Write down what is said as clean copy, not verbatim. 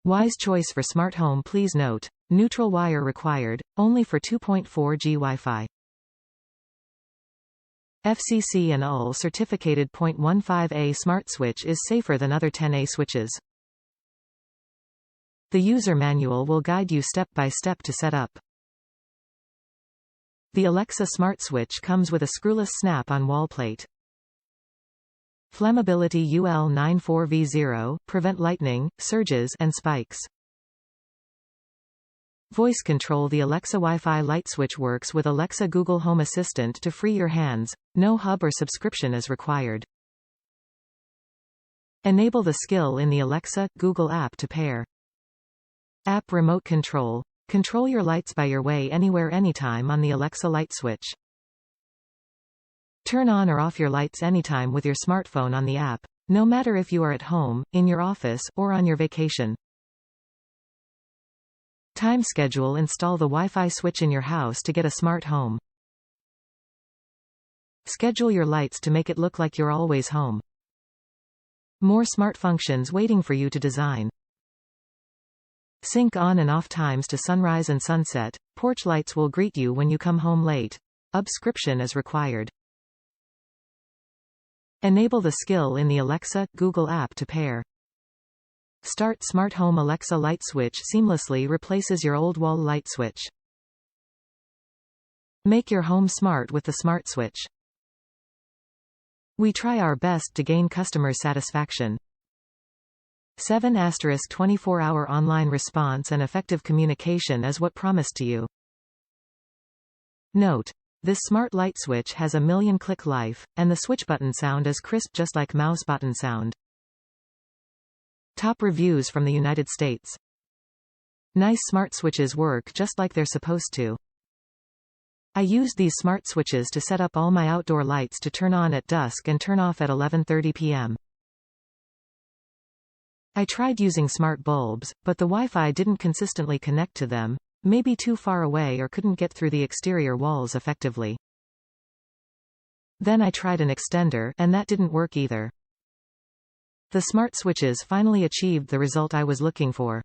Wise choice for smart home. Please note, neutral wire required, only for 2.4G Wi-Fi. FCC and UL certificated 0.15A smart switch is safer than other 10A switches. The user manual will guide you step by step to set up. The Alexa smart switch comes with a screwless snap-on wall plate. Flammability UL94-V0, prevent lightning, surges, and spikes. Voice control. The Alexa Wi-Fi light switch works with Alexa Google Home Assistant to free your hands. No hub or subscription is required. Enable the skill in the Alexa Google app to pair. App remote control. Control your lights by your way anywhere anytime on the Alexa light switch. Turn on or off your lights anytime with your smartphone on the app, no matter if you are at home, in your office, or on your vacation. Time schedule. Install the Wi-Fi switch in your house to get a smart home. Schedule your lights to make it look like you're always home. More smart functions waiting for you to design. Sync on and off times to sunrise and sunset. Porch lights will greet you when you come home late. Subscription is required. Enable the skill in the Alexa Google app to pair. Start smart home. Alexa light switch seamlessly replaces your old wall light switch. Make your home smart with the smart switch. We try our best to gain customer satisfaction. 7*24-hour online response and effective communication is what promised to you. Note: this smart light switch has a million-click life, and the switch button sound is crisp just like mouse button sound. Top reviews from the United States. Nice smart switches work just like they're supposed to. I used these smart switches to set up all my outdoor lights to turn on at dusk and turn off at 11:30 p.m. I tried using smart bulbs, but the Wi-Fi didn't consistently connect to them, maybe too far away or couldn't get through the exterior walls effectively. Then I tried an extender, and that didn't work either. The smart switches finally achieved the result I was looking for.